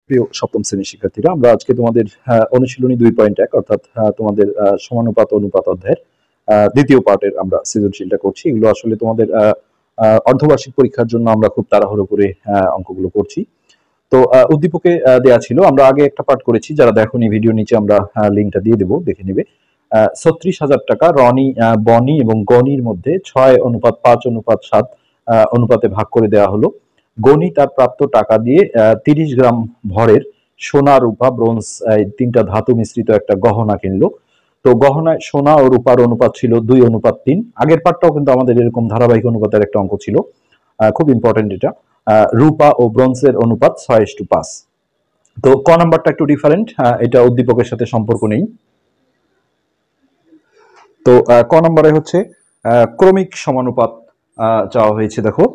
প্রিয় সপ্তম শ্রেণীর শিক্ষার্থীরা, আমরা আজকে তোমাদের অনুশীলনী 2.1 অর্থাৎ তোমাদের সমানুপাত অনুপাত অধ্যায়ের দ্বিতীয় পার্টের আমরা সৃজনশীলটা করছি। এগুলো আসলে তোমাদের অর্ধবার্ষিক পরীক্ষার জন্য আমরা খুব তাড়াহুড়ো করে অঙ্কগুলো করছি। তো উদ্দীপকে দেয়া ছিল, আমরা আগে একটা পার্ট করেছি, যারা দেখোনি ভিডিও নিচে আমরা লিঙ্কটা দিয়ে দেবো, দেখে নেবে। 36,000 টাকা রনি, বনি এবং গনির মধ্যে 6:5:7 অনুপাতে ভাগ করে দেওয়া হলো। গনি তার প্রাপ্ত টাকা দিয়ে 30 গ্রাম ভরের সোনা, রূপা, ব্রোঞ্জ তিনটা ধাতু মিশ্রিত একটা গহনা কিনলো। তো গহনায় সোনা ও রূপার অনুপাত ছিল 2:3। আগের পার্টটাও কিন্তু আমাদের এরকম ধারাবাহিক অনুপাতের একটা অঙ্ক ছিল, খুব ইম্পর্টেন্ট এটা। রূপা ও ব্রোঞ্জের অনুপাত 6:5। তো ক নাম্বারটা একটু ডিফারেন্ট, এটা উদ্দীপকের সাথে সম্পর্ক নেই। তো ক নাম্বারে হচ্ছে ক্রমিক সমানুপাত চাওয়া হয়েছে। দেখো,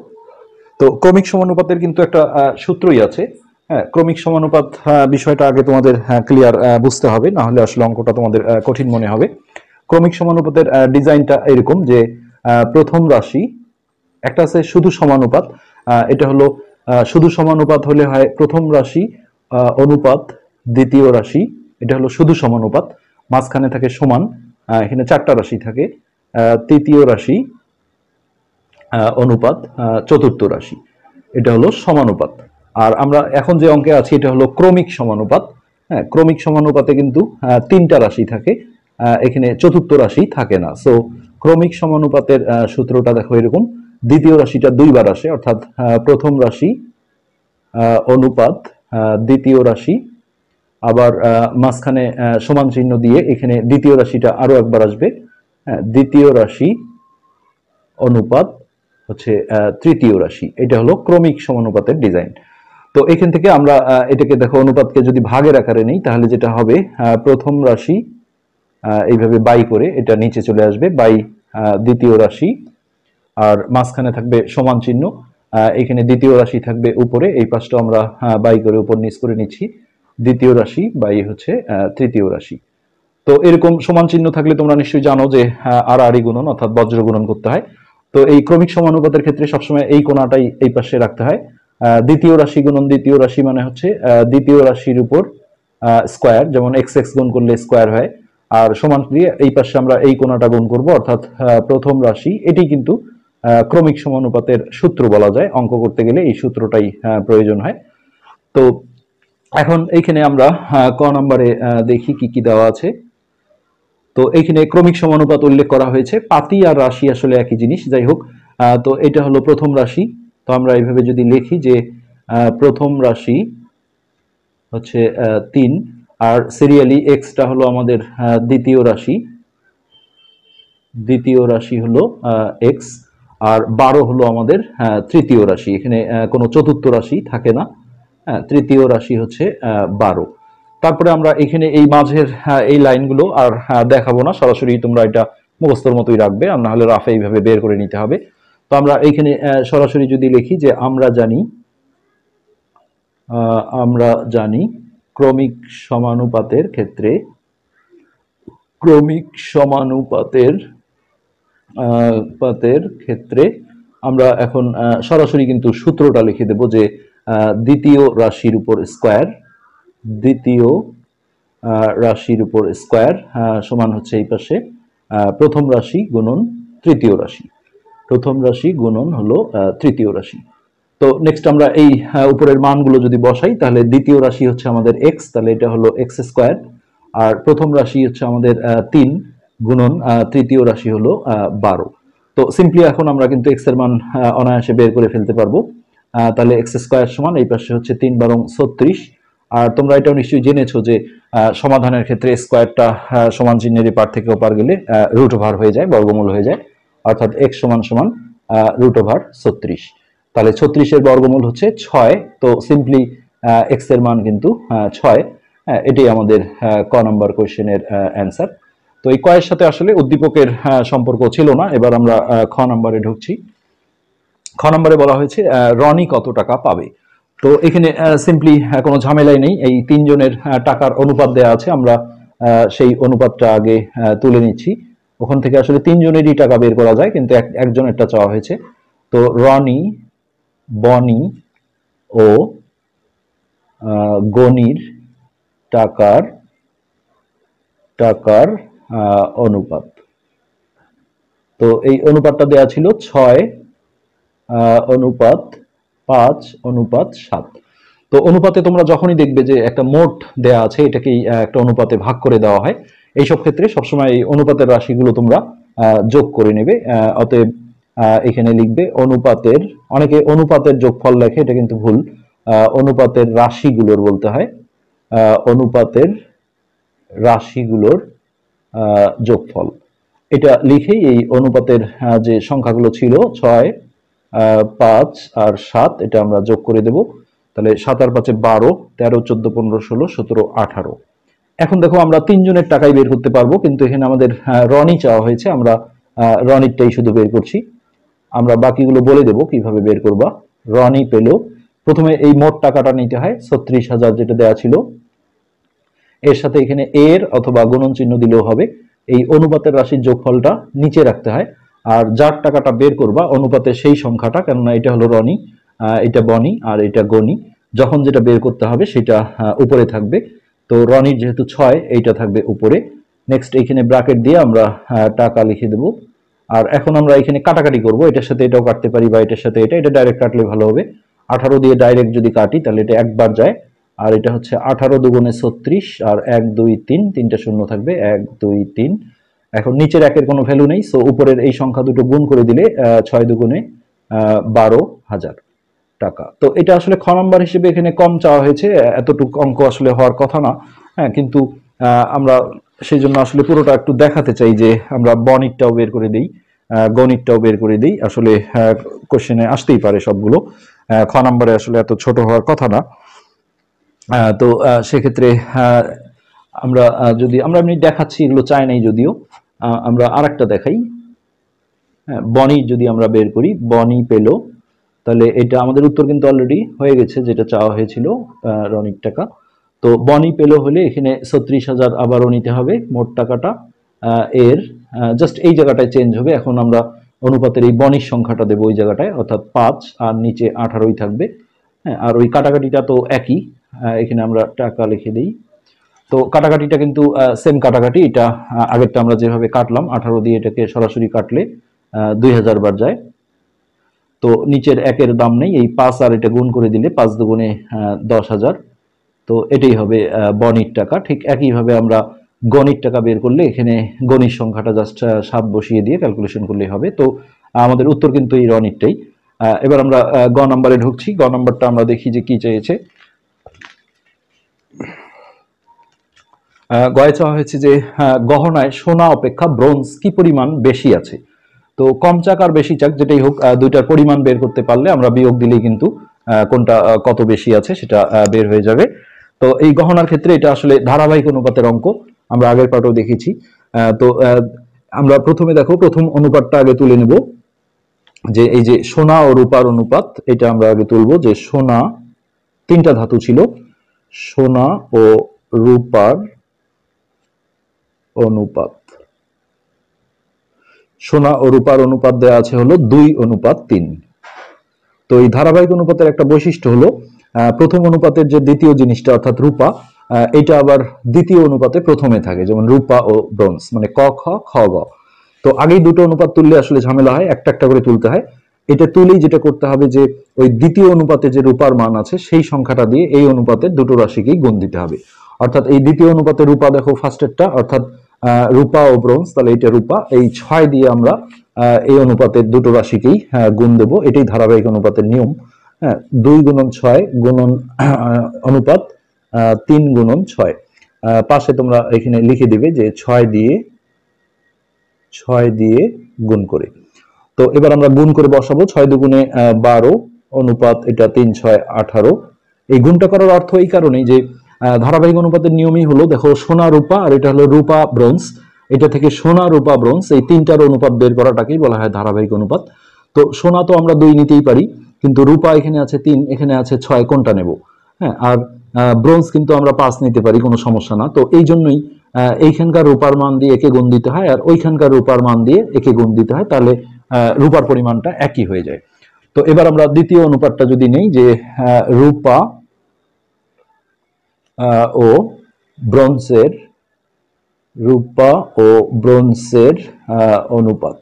তো ক্রমিক সমানুপাতের কিন্তু একটা সূত্রই আছে। হ্যাঁ, ক্রমিক সমানুপাত বিষয়টা আগে তোমাদের ক্লিয়ার বুঝতে হবে, না হলে আসলে অঙ্কটা তোমাদের কঠিন মনে হবে। ক্রমিক সমানুপাতের ডিজাইনটা এরকম যে প্রথম রাশি একটা আছে শুধু সমানুপাত, এটা হলো শুধু সমানুপাত হলে হয় প্রথম রাশি অনুপাত দ্বিতীয় রাশি, এটা হলো শুধু সমানুপাত। মাঝখানে থাকে সমান, এখানে চারটা রাশি থাকে, তৃতীয় রাশি অনুপাত চতুর্থ রাশি, এটা হলো সমানুপাত। আর আমরা এখন যে অঙ্কে আছি এটা হলো ক্রমিক সমানুপাত। হ্যাঁ, ক্রমিক সমানুপাতে কিন্তু তিনটা রাশি থাকে, এখানে চতুর্থ রাশি থাকে না। সো ক্রমিক সমানুপাতের সূত্রটা দেখো এরকম, দ্বিতীয় রাশিটা দুইবার আসে, অর্থাৎ প্রথম রাশি অনুপাত দ্বিতীয় রাশি, আবার মাঝখানে সমান চিহ্ন দিয়ে এখানে দ্বিতীয় রাশিটা আরো একবার আসবে, দ্বিতীয় রাশি অনুপাত হচ্ছে তৃতীয় রাশি। এটা হলো ক্রমিক সমানুপাতের ডিজাইন। তো এখান থেকে আমরা এটাকে দেখো, অনুপাতকে যদি ভাগের আকারে নেই তাহলে যেটা হবে প্রথম রাশি এইভাবে বাই করে এটা নিচে চলে আসবে, বাই দ্বিতীয় রাশি, আর মাঝখানে থাকবে সমান চিহ্ন, এখানে দ্বিতীয় রাশি থাকবে উপরে, এই পাশটা আমরা বাই করে উপর নিচ করে নিচ্ছি, দ্বিতীয় রাশি বাই হচ্ছে তৃতীয় রাশি। তো এরকম সমান চিহ্ন থাকলে তোমরা নিশ্চয়ই জানো যে আড়াআড়ি গুণন অর্থাৎ বজ্র গুণন করতে হয়। তো এই ক্রমিক সমানুপাতের ক্ষেত্রে সবসময় এই কোণাটাই এই পাশে রাখতে হয়। দ্বিতীয় রাশি গুণন দ্বিতীয় রাশি মানে হচ্ছে দ্বিতীয় রাশির উপর স্কোয়ার, যেমন এক্স এক্স গুণ করলে স্কোয়ার হয়, আর সমান দিয়ে এই পাশে আমরা এই কোণাটা গুণ করব, অর্থাৎ প্রথম রাশি। এটি কিন্তু ক্রমিক সমানুপাতের সূত্র বলা যায়, অঙ্ক করতে গেলে এই সূত্রটাই প্রয়োজন হয়। তো এখন এইখানে আমরা ক নম্বরে দেখি কি কি দেওয়া আছে। তো এইখানে ক্রমিক সমানুপাত উল্লেখ করা হয়েছে, পাতি আর রাশি আসলে একই জিনিস, যাই হোক। তো এটা হলো প্রথম রাশি, তো আমরা এইভাবে যদি লিখি যে প্রথম রাশি হচ্ছে 3, আর সিরিয়ালি এক্সটা হলো আমাদের দ্বিতীয় রাশি, দ্বিতীয় রাশি হলো এক্স, আর 12 হলো আমাদের তৃতীয় রাশি। এখানে কোনো চতুর্থ রাশি থাকে না, তৃতীয় রাশি হচ্ছে 12। তারপরে আমরা এখানে এই মাঝের এই লাইনগুলো আর দেখাবো না, সরাসরি তোমরা এটা মুখস্থর মতোই রাখবে, আর না হলে রাফে এইভাবে বের করে নিতে হবে। তো আমরা এইখানে সরাসরি যদি লিখি যে আমরা জানি ক্রমিক সমানুপাতের ক্ষেত্রে, ক্রমিক সমানুপাতের ক্ষেত্রে আমরা এখন সরাসরি কিন্তু সূত্রটা লিখে দেব যে দ্বিতীয় রাশির উপর স্কোয়ার, দ্বিতীয় রাশির উপর স্কোয়ার সমান হচ্ছে এই পাশে প্রথম রাশি গুণন তৃতীয় রাশি, প্রথম রাশি গুণন হলো তৃতীয় রাশি। তো নেক্সট আমরা এই উপরের মানগুলো যদি বসাই তাহলে দ্বিতীয় রাশি হচ্ছে আমাদের এক্স, তাহলে এটা হলো এক্স স্কোয়ার, আর প্রথম রাশি হচ্ছে আমাদের 3 গুণন তৃতীয় রাশি হলো 12। তো সিম্পলি এখন আমরা কিন্তু এক্স এর মান অনায়াসে বের করে ফেলতে পারবো। তাহলে এক্স স্কোয়ার সমান এই পাশে হচ্ছে 3×12 36। আর তোমরা এটাও নিশ্চয়ই জেনেছো যে সমাধানের ক্ষেত্রে স্কোয়ারটা সমান চিহ্নের পার থেকে ওপার গেলে রুট ওভার হয়ে যায়, বর্গমূল হয়ে যায়, অর্থাৎ এক্স সমান সমান রুট ওভার 36। তাহলে 36-এর বর্গমূল হচ্ছে 6। তো সিম্পলি এক্স এর মান কিন্তু 6। এটাই আমাদের ক নম্বর কোয়েশ্চেনের অ্যান্সার। তো এই কয়ের সাথে আসলে উদ্দীপকের সম্পর্ক ছিল না। এবার আমরা খ নম্বরে ঢুকছি। খ নম্বরে বলা হয়েছে রনি কত টাকা পাবে। তো এখানে সিম্পলি কোনো ঝামেলাই নেই, এই তিনজনের টাকার অনুপাত দেয়া আছে, আমরা সেই অনুপাতটা আগে তুলে নিচ্ছি। ওখান থেকে আসলে তিনজনেরই টাকা বের করা যায়, কিন্তু একজনেরটা চাওয়া হয়েছে। তো রনি, বনি ও গনির টাকার টাকার অনুপাত। তো এই অনুপাতটা দেয়া ছিল 6:5:7। তো অনুপাতে তোমরা যখনই দেখবে যে একটা মোট দেয়া আছে, এটাকেই একটা অনুপাতে ভাগ করে দেওয়া হয়, এইসব ক্ষেত্রে সবসময় এই অনুপাতের রাশিগুলো তোমরা যোগ করে নেবে। অতএব এখানে লিখবে অনুপাতের, অনেকে অনুপাতের যোগফল লেখে, এটা কিন্তু ভুল। অনুপাতের রাশিগুলোর বলতে হয়, অনুপাতের রাশিগুলোর যোগফল। এটা লিখেই এই অনুপাতের যে সংখ্যাগুলো ছিল 6, 5 আর 7, এটা আমরা যোগ করে দেব। তাহলে 7 আর 5 12, 13, 14, 15, 16, 17, 18। এখন দেখো আমরা তিনজনের টাকাই বের করতে পারবো, কিন্তু এখানে আমাদের রনি চাওয়া হয়েছে, আমরা রনিরটাই শুধু বের করছি। আমরা বাকিগুলো বলে দেব কিভাবে বের করবা। রনি পেল, প্রথমে এই মোট টাকাটা নিতে হয় 36,000 যেটা দেওয়া ছিল, এর সাথে এখানে এর অথবা গুণন চিহ্ন দিলেও হবে। এই অনুপাতের রাশির যোগফলটা নিচে রাখতে হয়, আর যার টাকাটা বের করবা অনুপাতের সেই সংখ্যাটা, কেননা এটা হলো রনি, এটা বনি আর এটা গনি, যখন যেটা বের করতে হবে সেটা উপরে থাকবে। তো রনির যেহেতু 6, এইটা থাকবে উপরে। নেক্সট এখানে ব্র্যাকেট দিয়ে আমরা টাকা লিখে দেব। আর এখন আমরা এখানে কাটাকাটি করব, এটার সাথে এটাও কাটতে পারি বা এটার সাথে এটা ডাইরেক্ট কাটলে ভালো হবে। 18 দিয়ে ডাইরেক্ট যদি কাটি তাহলে এটা একবার যায়, আর এটা হচ্ছে 18 দুগুণে 36, আর 1 2 3, তিনটা শূন্য থাকবে, 1 2 3। এখন নিচের একের কোনো ভ্যালু নেই, সো উপরের এই সংখ্যা দুটো গুণ করে দিলে 6 দুগুণে 12,000 টাকা। তো এটা আসলে খ নাম্বার হিসেবে এখানে কম চাওয়া হয়েছে, এতটুকু অঙ্ক আসলে হওয়ার কথা না। হ্যাঁ, কিন্তু আমরা সেই জন্য আসলে পুরোটা একটু দেখাতে চাই যে আমরা বনিকটাও বের করে দিই, গণিতটাও বের করে দিই। আসলে কোশ্চেনে আসতেই পারে সবগুলো, খ নাম্বারে আসলে এত ছোট হওয়ার কথা না। তো সেক্ষেত্রে আমরা যদি আমরা এমনি দেখাচ্ছি, এগুলো চাই নাই যদিও, আমরা আরেকটা দেখাই। বনি যদি আমরা বের করি, বনি পেল, তাহলে এটা আমাদের উত্তর কিন্তু অলরেডি হয়ে গেছে, যেটা চাওয়া হয়েছিল রনির টাকা। তো বনি পেল হলে এখানে 36,000 আবারও নিতে হবে মোট টাকাটা, এর জাস্ট এই জায়গাটায় চেঞ্জ হবে। এখন আমরা অনুপাতের এই বনির সংখ্যাটা দেবো ওই জায়গাটায়, অর্থাৎ 5 আর নিচে 18ই থাকবে। হ্যাঁ, আর ওই কাটাকাটিটা তো একই, এখানে আমরা টাকা লিখে দিই। তো কাটাকাটিটা কিন্তু সেম কাটাকাটি, এটা আগেরটা আমরা যেভাবে কাটলাম 18 দিয়ে, এটাকে সরাসরি কাটলে 2000 বার যায়। তো নিচের একের দাম নেই, এই 5 আর এটা গুণ করে দিলে 5 দুগুণে 10,000। তো এটাই হবে বনির টাকা। ঠিক একইভাবে আমরা গণিত টাকা বের করলে এখানে গণিত সংখ্যাটা জাস্ট 7 বসিয়ে দিয়ে ক্যালকুলেশন করলেই হবে। তো আমাদের উত্তর কিন্তু এই রনিরটাই। এবার আমরা গ নাম্বারে ঢুকছি। গ নাম্বারটা আমরা দেখি যে কি চেয়েছে। গয়ে চাওয়া হয়েছে যে গহনায় সোনা অপেক্ষা ব্রোঞ্জ কি পরিমাণ বেশি আছে। তো কম চাক আর বেশি চাক যেটাই হোক, দুইটার পরিমাণ বের করতে পারলে আমরা বিয়োগ দিলেই কিন্তু কোনটা কত বেশি আছে সেটা বের হয়ে যাবে। তো এই গহনার ক্ষেত্রে এটা আসলে ধারাবাহিক অনুপাতের অঙ্ক, আমরা আগের পার্টেও দেখেছি। তো আমরা প্রথমে দেখো, প্রথম অনুপাতটা আগে তুলে নেব, যে এই যে সোনা ও রূপার অনুপাত, এটা আমরা আগে তুলবো। যে সোনা, তিনটা ধাতু ছিল, সোনা ও রূপার অনুপাত। সোনা ও রূপার অনুপাত দেওয়া আছে হলো 2:3। তো এই ধারাবাহিক অনুপাতের একটা বৈশিষ্ট্য হলো প্রথম অনুপাতের যে দ্বিতীয় জিনিসটা অর্থাৎ রূপা, এটা আবার দ্বিতীয় অনুপাতে প্রথমে থাকে, যেমন রূপা ও ব্রোঞ্জ, মানে ক খ খ গ। তো আগেই দুটো অনুপাত তুললে আসলে ঝামেলা হয়, একটা একটা করে তুলতে হয়। এটা তুলেই যেটা করতে হবে যে ওই দ্বিতীয় অনুপাতে যে রূপার মান আছে সেই সংখ্যাটা দিয়ে এই অনুপাতের দুটো রাশিকেই গুণ দিতে হবে। অর্থাৎ এই দ্বিতীয় অনুপাতে রূপা দেখো ফার্স্টেরটা, অর্থাৎ রূপা ও ব্রোঞ্জ, তাহলে এটা রূপা, এই 6 দিয়ে আমরা এই অনুপাতের দুটো রাশিকেই গুণ দেব। এটাই ধারাবাহিক অনুপাতের নিয়ম। হ্যাঁ, 2 গুণন 6 গুণন অনুপাত 3 গুণন 6। পাশে তোমরা এখানে লিখে দিবে যে 6 দিয়ে গুণ করে। তো এবার আমরা গুণ করে বসাবো। 6 দুগুণে 12 অনুপাত এটা 3 6 18। এই গুণটা করার অর্থ এই কারণেই যে ধারাবাহিক অনুপাতের নিয়মই হলো, দেখো সোনা রূপা আর এটা হলো রূপা ব্রোঞ্জ, এটা থেকে সোনা রূপা ব্রোঞ্জ এই তিনটার অনুপাত বের করাটাকেই বলা হয় ধারাবাহিক অনুপাত। তো সোনা তো আমরা 2 নিতেই পারি, কিন্তু রূপা এখানে আছে 3, এখানে আছে 6, কোনটা নেব? হ্যাঁ, আর ব্রোঞ্জ কিন্তু আমরা 5 নিতে পারি, কোনো সমস্যা না। তো এই জন্যই এইখানকার রূপার মান দিয়ে একে গুণ দিতে হয়, আর ওইখানকার রূপার মান দিয়ে একে গুণ দিতে হয়, তাহলে রূপার পরিমাণটা একই হয়ে যায়। তো এবার আমরা দ্বিতীয় অনুপাতটা যদি নেই, যে রূপা ও ব্রোঞ্জের রূপা ও ব্রোঞ্জের অনুপাত।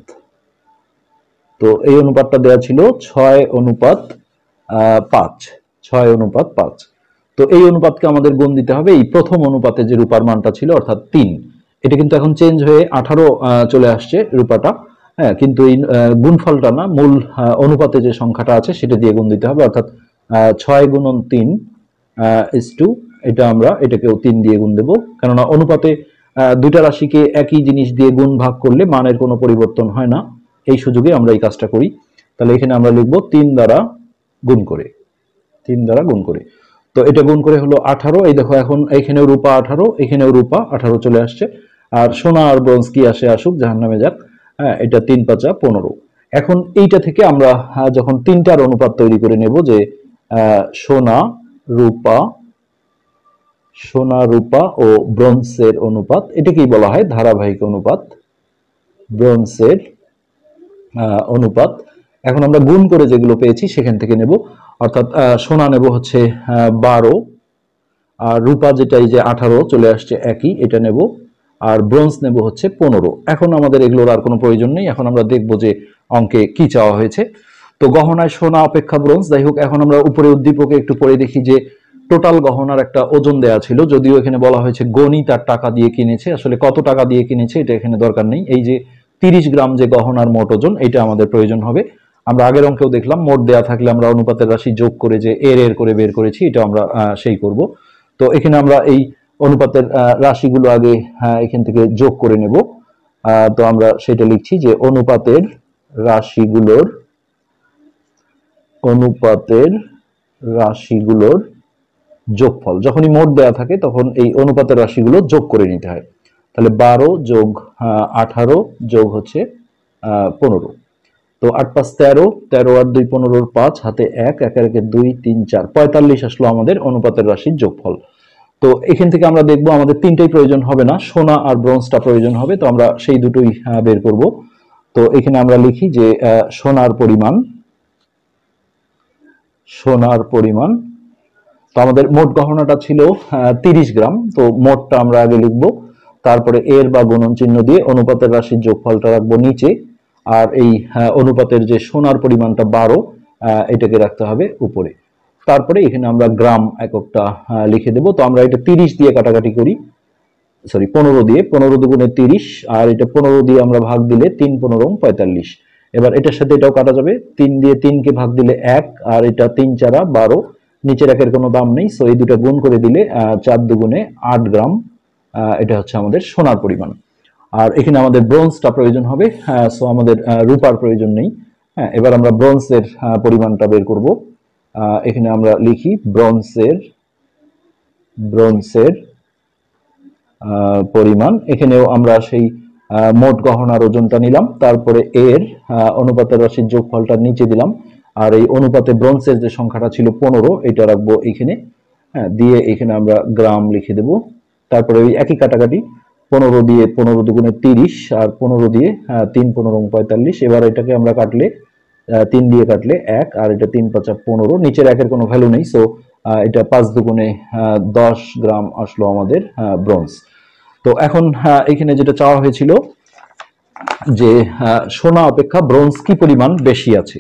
তো এই অনুপাতটা দেওয়া ছিল 6:5, 6:5। তো এই অনুপাতকে আমাদের গুণ দিতে হবে এই প্রথম অনুপাতে যে রূপার মানটা ছিল অর্থাৎ 3। এটা কিন্তু এখন চেঞ্জ হয়ে 18 চলে আসছে রূপাটা। হ্যাঁ, কিন্তু এই গুণফলটা না, মূল অনুপাতে যে সংখ্যাটা আছে সেটা দিয়ে গুণ দিতে হবে, অর্থাৎ 6 × 3 ইস টু, এটা আমরা এটাকেও 3 দিয়ে গুণ দেবো, কেননা অনুপাতে দুইটা রাশিকে একই জিনিস দিয়ে গুণ ভাগ করলে মানের কোনো পরিবর্তন হয় না। এই সুযোগে আমরা এই কাজটা করি। তাহলে এখানে আমরা লিখবো 3 দ্বারা গুণ করে, 3 দ্বারা গুণ করে। তো এটা গুণ করে হলো 18। এই দেখো এখন এখানেও রূপা 18, এখানেও রূপা 18 চলে আসছে। আর সোনা আর ব্রোঞ্জ কি আসে আসুক, জাহান্নামে যাক। হ্যাঁ, এটা 3 × 5 = 15। এখন এইটা থেকে আমরা যখন তিনটার অনুপাত তৈরি করে নেব, যে সোনা রূপা, সোনা রূপা ও ব্রোঞ্জের অনুপাত, এটাকেই বলা হয় ধারাবাহিক অনুপাত, ব্রোঞ্জের অনুপাত। এখন আমরা গুণ করে যেগুলো পেয়েছি সেখান থেকে নেব, অর্থাৎ সোনা নেব হচ্ছে 12, আর রূপা যেটা এই যে 18 চলে আসছে একই, এটা নেব, আর ব্রোঞ্জ নেব হচ্ছে 15। এখন আমাদের এগুলোর আর কোনো প্রয়োজন নেই। এখন আমরা দেখব যে অঙ্কে কি চাওয়া হয়েছে। তো গহনায় সোনা অপেক্ষা ব্রোঞ্জ, যাই হোক, এখন আমরা উপরে উদ্দীপকে একটু পড়ে দেখি যে টোটাল গহনার একটা ওজন দেয়া ছিল, যদিও এখানে বলা হয়েছে গণি তার টাকা দিয়ে কিনেছে, আসলে কত টাকা দিয়ে কিনেছে এটা এখানে দরকার নেই। এই যে 30 গ্রাম যে গহনার মোট ওজন, এটা আমাদের প্রয়োজন হবে। আমরা আগের অঙ্কেও দেখলাম মোট দেয়া থাকলে আমরা অনুপাতের রাশি যোগ করে যে এর করে বের করেছি, এটা আমরা সেই করব। তো এখানে আমরা এই অনুপাতের রাশিগুলো আগে এখান থেকে যোগ করে নেব। তো আমরা সেটা লিখছি যে অনুপাতের রাশিগুলোর, অনুপাতের রাশিগুলোর যোগফল। যখনই মোট দেয়া থাকে তখন এই অনুপাতের রাশিগুলো যোগ করে নিতে হয়। তাহলে 12 যোগ 18 যোগ হচ্ছে 15। তো 8 × 5 = 13, 13 আর 2 15, 5 হাতে 1, 1 আর 1 2 3 4, 45 আসলো আমাদের অনুপাতের রাশির যোগফল। তো এখান থেকে আমরা দেখবো আমাদের তিনটাই প্রয়োজন হবে না, সোনা আর ব্রোঞ্জটা প্রয়োজন হবে। তো আমরা সেই দুটোই বের করব। তো এখানে আমরা লিখি যে সোনার পরিমাণ, সোনার পরিমাণ। তো আমাদের মোট গহনাটা ছিল 30 গ্রাম। তো মোটটা আমরা আগে লিখব, তারপরে এর বা গুণন চিহ্ন দিয়ে অনুপাতের রাশির যোগফলটা রাখবো নিচে, আর এই অনুপাতের যে সোনার পরিমাণটা 12, এটাকে রাখতে হবে উপরে। তারপরে এখানে আমরা গ্রাম এককটা লিখে দেব। তো আমরা এটা 30 দিয়ে কাটাকাটি করি, সরি 15 দিয়ে, 15 দুগুণে 30, আর এটা 15 দিয়ে আমরা ভাগ দিলে 3 × 15 = 45। এবার এটার সাথে এটাও কাটা যাবে, 3 দিয়ে 3 কে ভাগ দিলে 1, আর এটা 3 × 4 = 12, নিচের একের কোনো দাম নেই, সো এই দুটো গুণ করে দিলে 4 দুগুণে 8 গ্রাম, এটা হচ্ছে আমাদের সোনার পরিমাণ। আর এখানে আমাদের ব্রোঞ্জটা প্রয়োজন হবে, সো আমাদের রূপার প্রয়োজন নেই। হ্যাঁ, এবার আমরা ব্রোঞ্জের পরিমাণটা বের করব। এখানে আমরা লিখি ব্রোঞ্জের, ব্রোঞ্জের পরিমাণ। এখানেও আমরা সেই মোট গহনার ওজনটা নিলাম, তারপরে এর অনুপাতের রাশির যোগফলটা নিচে দিলাম, আর এই অনুপাতে ব্রোঞ্জের যে সংখ্যাটা ছিল 15, এটা রাখবো এখানে। হ্যাঁ, দিয়ে এখানে আমরা গ্রাম লিখে দেব। তারপরে ওই একই কাটাকাটি, 15 দিয়ে 15 দুগুণে 30, আর 15 দিয়ে 3 × 15 = 45। এবার এটাকে আমরা কাটলে 3 দিয়ে কাটলে 1, আর এটা 3 × 5 = 15, নিচের একের কোনো ভ্যালু নেই, সো এটা 5 দুগুণে 10 গ্রাম আসলো আমাদের ব্রোঞ্জ। তো এখন এখানে যেটা চাওয়া হয়েছিল যে সোনা অপেক্ষা ব্রোঞ্জ কি পরিমাণ বেশি আছে।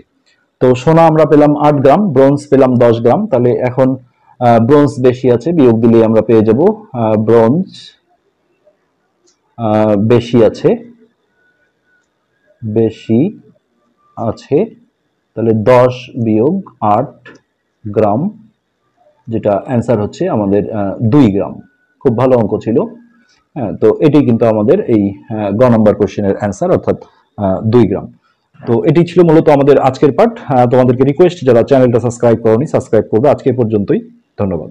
তো সোনা আমরা পেলাম 8 গ্রাম, ব্রোঞ্জ পেলাম 10 গ্রাম। তাহলে এখন ব্রোঞ্জ বেশি আছে, বিয়োগ দিলে আমরা পেয়ে যাব ব্রোঞ্জ বেশি আছে, বেশি আছে। তাহলে 10 - 8 গ্রাম, যেটা অ্যান্সার হচ্ছে আমাদের 2 গ্রাম। খুব ভালো অঙ্ক ছিল। হ্যাঁ, তো এটি কিন্তু আমাদের এই গ নম্বর কোশ্চেনের অ্যান্সার, অর্থাৎ 2 গ্রাম। তো এটি ছিল মূলত আমাদের আজকের পাঠ। তোমাদেরকে রিকোয়েস্ট, যারা চ্যানেলটা সাবস্ক্রাইব করোনি সাবস্ক্রাইব করবে। আজকে পর্যন্তই, ধন্যবাদ।